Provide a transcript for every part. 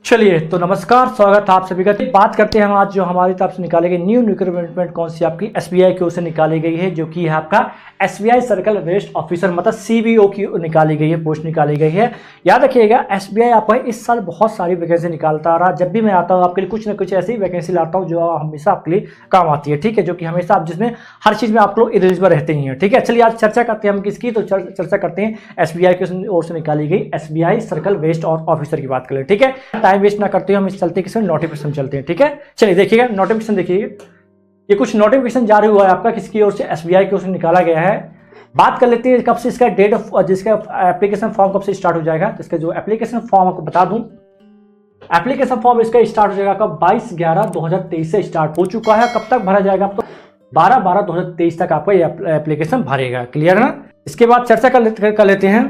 चलिए तो नमस्कार, स्वागत है आप सभी का। बात करते हैं हम आज जो हमारी तरफ से निकाली गई न्यू रिक्रूटमेंट कौन सी आपकी एसबीआई की ओर से निकाली गई है, जो कि है आपका एसबीआई सर्कल वेस्ट ऑफिसर मतलब सीवीओ की निकाली गई है, पोस्ट निकाली गई है। याद रखिएगा एसबीआई आपको इस साल बहुत सारी वैकेंसी निकालता आ रहा है। जब भी मैं आता हूँ आपके लिए कुछ ना कुछ ऐसी वैकेंसी लाता हूँ जो हमेशा आपके लिए काम आती है, ठीक है, जो कि हमेशा आप जिसमें हर चीज़ में आप लोग एलिजिबल रहते ही हैं, ठीक है। चलिए आज चर्चा करते हैं हम किसकी, तो चर्चा करते हैं एसबीआई की ओर से निकाली गई एसबीआई सर्कल वेस्ट और ऑफिसर की बात करें, ठीक है। टाइम वेस्ट ना करते हुए हम इस चलते किसी नोटिफिकेशन चलते हैं, ठीक है। चलिए देखिएगा नोटिफिकेशन, देखिएगा ये कुछ नोटिफिकेशन जारी हुआ है आपका किसकी ओर से, एसबीआई की ओर से निकाला गया है। बात कर लेते हैं कब से इसका डेट ऑफ जिसका एप्लीकेशन फॉर्म कब से स्टार्ट हो जाएगा। तो इसका जो एप्लीकेशन फॉर्म आपको बता दूं, एप्लीकेशन फॉर्म इसका स्टार्ट हो जाएगा कब 22/11/2023 से स्टार्ट हो चुका है। कब तक भरा जाएगा आपको 12/12/2023 तक आपका ये एप्लीकेशन भरेगा, क्लियर है ना। इसके बाद चर्चा कर लेते हैं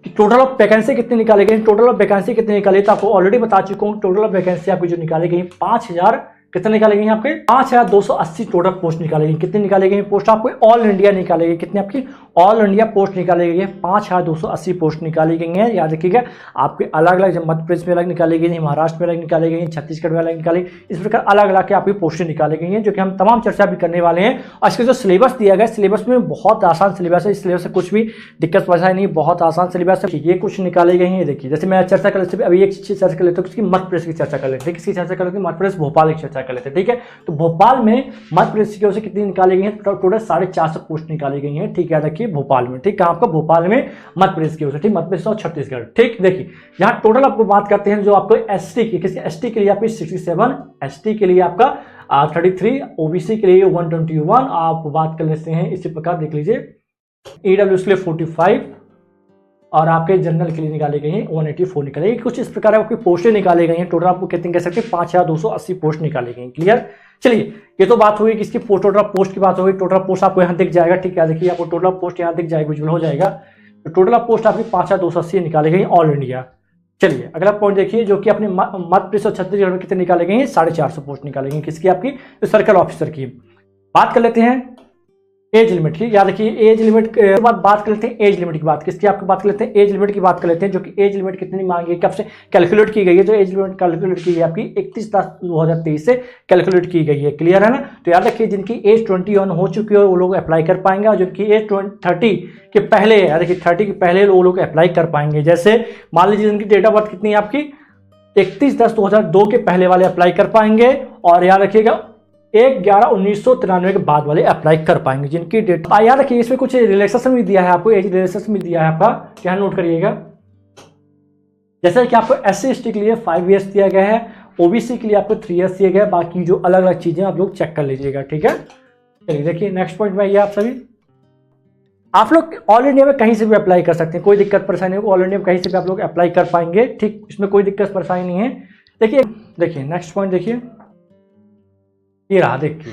कि टोटल ऑफ वैकेंसी कितनी निकाली गई। टोटल ऑफ वैकेंसी कितनी निकाली तो आपको ऑलरेडी बता चुका हूँ। टोटल ऑफ वैकेंसी आपकी जो निकाली गई 5000 कितने निकाले गई आपके 5280 टोटल पोस्ट निकाली गई। कितनी निकाली गई पोस्ट आपको ऑल इंडिया निकाली गई, कितनी आपकी ऑल इंडिया पोस्ट निकाली गई है 5280 पोस्ट निकाली गई है। याद रखिएगा आपके अलग अलग जब मध्य प्रदेश में अलग निकाली गई है, महाराष्ट्र में अलग निकाली गई है, छत्तीसगढ़ में अलग निकाली, इस प्रकार अलग अलग के आपकी पोस्टें निकाली गई हैं, जो कि हम तमाम चर्चा भी करने वाले हैं। और इसका जो सिलेबस दिया गया सिलेबस में बहुत आसान सिलेबस है, इस सिलेबस से कुछ भी दिक्कत परेशानी नहीं, बहुत आसान सिलेबस है। ये कुछ निकाली गई है, देखिए जैसे मैं चर्चा कर लेते अभी एक चीज चर्चा कर लेते हैं, मध्य प्रदेश की चर्चा कर लेते हैं। किसकी चर्चा कर लेते हैं, मध्य प्रदेश भोपाल की चर्चा कर लेते हैं, ठीक है। तो भोपाल में मध्य प्रदेश की ओर से कितनी निकाली गई है, टोटल 450 पोस्ट निकाली गई है, ठीक है। देखिए भोपाल में, ठीक है, आपका भोपाल में मध्य प्रदेश की ओर से, ठीक, मध्य प्रदेश और छत्तीसगढ़, ठीक। देखिए यहाँ टोटल आपको बात करते हैं जो आपको एसटी की, किसके एसटी के लिए आपकी 67, एसटी के लिए आपका 33, ओबीसी के लिए 121, आप बात कर लेते हैं इसी प्रकार देख लीजिए ईडब्ल्यूएस के लिए 45 और आपके जनरल के लिए निकाली गई है 184 निकाली गई। कुछ इस प्रकार आपकी पोस्टें निकाली गई हैं। टोटल आपको कितनी कह सकते हैं 5280 पोस्ट निकाली गई, क्लियर। चलिए ये तो बात हुई किसकी टोटल पोस्ट की बात होगी। टोटल पोस्ट आपको यहाँ दिख जाएगा, ठीक है। देखिए आपको टोटल पोस्ट यहाँ दिख जाएगा, विजुअल हो जाएगा। तो टोटल पोस्ट आपकी 5280 निकाली गई ऑल इंडिया। चलिए अगला पॉइंट देखिए जो कि अपने मध्य प्रदेश और छत्तीसगढ़ में कितने निकाले गई हैं 450 पोस्ट निकाली गई किसकी आपकी तो सर्कल ऑफिसर की। बात कर लेते हैं एज लिमिट की। याद रखिए एज लिमिट के बाद बात कर लेते हैं एज लिमिट की बात किसकी आपको बात कर लेते हैं एज लिमिट की बात कर लेते हैं, जो कि एज लिमिट कितनी मांगी है, कब से कैलकुलेट की गई है। जो एज लिमिट कैलकुलेट की गई है आपकी 31/10/2023 से कैलकुलेट की गई है, क्लियर है ना। तो याद रखिए जिनकी एज 21 हो चुकी है वो लोग अप्लाई कर पाएंगे, और जिनकी एज 30 के पहले, याद रखिए 30 के पहले वो लोग अप्लाई कर पाएंगे। जैसे मान लीजिए जिनकी डेट ऑफ बर्थ कितनी है आपकी 31/10/2002 के पहले वाले अप्लाई कर पाएंगे, और याद रखिएगा 1/11/1993 के बाद वाले अप्लाई कर पाएंगे जिनकी डेट। याद रखिए इसमें कुछ रिलैक्सेशन भी दिया है आपको, एज रिलैक्सेशन भी दिया है आपका, क्या नोट करिएगा। जैसे कि आपको एससी एसटी के लिए 5 ईयर्स दिया गया है, ओबीसी के लिए आपको 3 ईयर्स दिया गया है, बाकी जो अलग अलग चीजें आप लोग चेक कर लीजिएगा, ठीक है। चलिए देखिए नेक्स्ट पॉइंट में आइए आप सभी। आप लोग ऑल इंडिया में कहीं से भी अप्लाई कर सकते हैं, कोई दिक्कत परेशानी होगी, ऑल इंडिया में कहीं से भी आप लोग अप्लाई कर पाएंगे, ठीक, इसमें कोई दिक्कत परेशानी नहीं है। देखिए नेक्स्ट पॉइंट देखिए, ये रहा, देखिए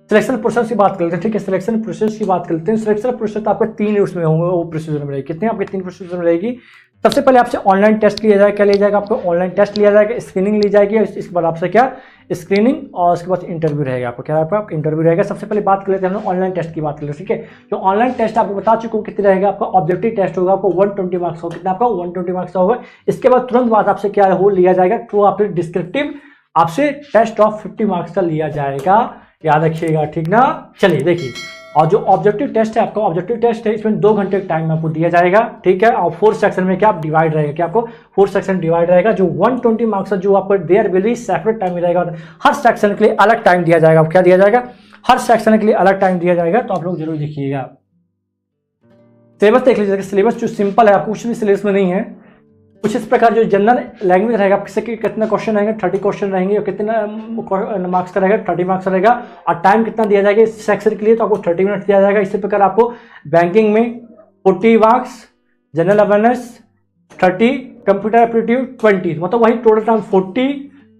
सिलेक्शन प्रोसेस की बात करते हैं, ठीक है। सिलेक्शन प्रोसेस की बात करते हैं। सिलेक्शन प्रोसेस आपके 3 उसमें होंगे, वो प्रोसीजर में रहेगी। कितने आपके 3 प्रोसीजर में रहेगी। सबसे पहले आपसे ऑनलाइन टेस्ट लिया जाएगा, क्या लिया जाएगा आपको ऑनलाइन टेस्ट लिया जाएगा, स्क्रीनिंग ली जाएगी, इसके बाद आपसे क्या स्क्रीनिंग और उसके बाद इंटरव्यू रहेगा आपको, क्या आपका इंटरव्यू रहेगा। सबसे पहले बात कर लेते हैं हम ऑनलाइन टेस्ट की बात कर लेते हैं, ठीक है। जो ऑनलाइन टेस्ट आपको बता चुका हूँ कितने रहेगा आपका ऑब्जेक्टिव टेस्ट होगा, आपको 120 मार्क्स होगा, कितना आपका 120 मार्क्स होगा। इसके बाद तुरंत बाद आपसे क्या हो लिया जाएगा तो आपसे डिस्क्रिप्टिव आपसे टेस्ट ऑफ 50 मार्क्स का लिया जाएगा, याद रखिएगा, ठीक ना। चलिए देखिए, और जो ऑब्जेक्टिव टेस्ट है आपका ऑब्जेक्टिव टेस्ट है इसमें 2 घंटे का टाइम आपको दिया जाएगा, ठीक है। और 4 सेक्शन में क्या डिवाइड रहेगा, क्या आपको 4 सेक्शन डिवाइड रहेगा। जो 120 मार्क्स है जो आपको there will be separate time रहेगा, हर सेक्शन के लिए अलग टाइम दिया जाएगा। क्या दिया जाएगा, हर सेक्शन के लिए अलग टाइम दिया जाएगा, तो आप लोग जरूर देखिएगा। सिलेबस देख लीजिएगा, सिलेबस जो सिंपल है, आपको कुछ भी सिलेबस में नहीं है। कुछ इस प्रकार जो जनरल लैंग्वेज रहेगा किससे कितना क्वेश्चन रहेंगे 30 क्वेश्चन रहेंगे, और कितना मार्क्स का रहेगा 30 मार्क्स का रहेगा, और टाइम कितना दिया जाएगा इस सेक्शन के लिए तो आपको 30 मिनट दिया जाएगा। इसी प्रकार आपको बैंकिंग में 40 marks, general awareness 30, computer aptitude 20, मतलब वही टोटल टाइम 40,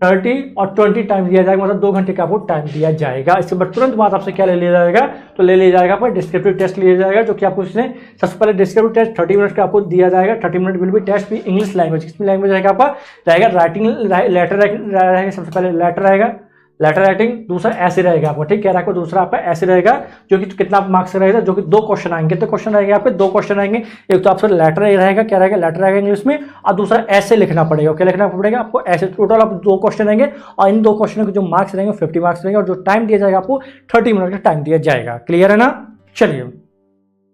30 और 20 टाइम दिया जाएगा, मतलब 2 घंटे का आपको टाइम दिया जाएगा। इसके बाद तुरंत बाद आपसे क्या ले लिया जाएगा तो ले लिया जाएगा आपको डिस्क्रिप्टिव टेस्ट लिया जाएगा, जो कि आपको इसने सबसे पहले डिस्क्रिप्टिव टेस्ट 30 मिनट का आपको दिया जाएगा। 30 मिनट विल बी टेस्ट भी इंग्लिश लैंग्वेज, किस लैंग्वेज रहेगा आपका रहेगा राइटिंग लेटर रहेगा, सबसे पहले लेटर रहेगा, लेटर राइटिंग, दूसरा ऐसे रहेगा आपको, ठीक कह रहा है, दूसरा आपका ऐसे रहेगा जो कि कितना मार्क्स रहेगा, जो कि 2 क्वेश्चन आएंगे। कितने क्वेश्चन रहेंगे आपके? 2 क्वेश्चन आएंगे। एक तो आपका लेटर रहेगा, क्या रहेगा, लेटर रहेगा इंग्लिश में, और दूसरा ऐसे लिखना पड़ेगा। क्या लिखना पड़ेगा आपको? ऐसे। टोटल आप 2 क्वेश्चन रहेंगे और इन 2 क्वेश्चन के जो मार्क्स रहेंगे 50 मार्क्स रहेंगे, और जो टाइम दिया जाएगा आपको 30 मिनट का टाइम दिया जाएगा। क्लियर है ना? चलिए,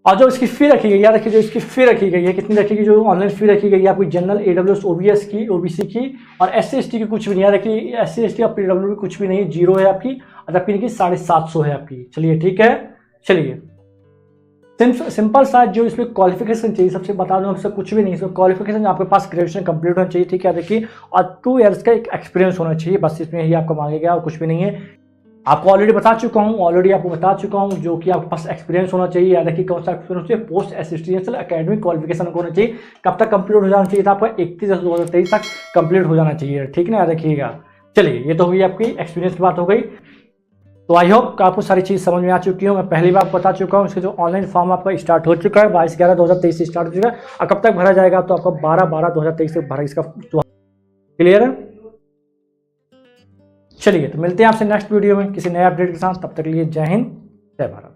और जो इसकी फी रखी गई, याद रखिए, जो इसकी फी रखी गई है, कितनी रखी गई? जो ऑनलाइन फी रखी गई है आपकी जनरल, AWS, OBS की, OBC की और SC ST की कुछ भी नहीं, याद रखिए SC ST और PW की कुछ भी नहीं, 0 है आपकी, और आपकी 750 है आपकी। चलिए ठीक है। चलिए, सिंपल सा जो इसमें क्वालिफिकेशन चाहिए, सबसे बता दूं आपसे, कुछ भी नहीं, इसमें क्वालिफिकेशन आपके पास ग्रेजुएशन कंप्लीट होना चाहिए, ठीक है, देखिए, और 2 इयर्स का एक एक्सपीरियंस होना चाहिए, बस इसमें यही आपको मांगेगा और कुछ भी नहीं है। आपको ऑलरेडी बता चुका हूं, जो कि आपके पास एक्सपीरियंस होना चाहिए। याद रखिए, कौन सा एक्सपीरियंस चाहिए? पोस्ट असिस्टेंशियल एकेडमिक क्वालिफिकेशन होना चाहिए। कब तक कंप्लीट हो जाना चाहिए था आपका? 31/10/2023 तक कंप्लीट हो जाना चाहिए, ठीक ना? याद रखिएगा। चलिए, ये तो हुई आपकी एक्सपीरियंस की बात हो गई। तो आई होप आपको सारी चीज़ समझ में आ चुकी हूँ। मैं पहली बार बता चुका हूँ, इसके जो ऑनलाइन फॉर्म आपका स्टार्ट हो चुका है 22/11/2023 से स्टार्ट हो चुका है, और कब तक भरा जाएगा? तो आपका 12/12/2023 तक भरा इसका। क्लियर है? चलिए, तो मिलते हैं आपसे नेक्स्ट वीडियो में किसी नए अपडेट के साथ। तब तक के लिए जय हिंद, जय भारत।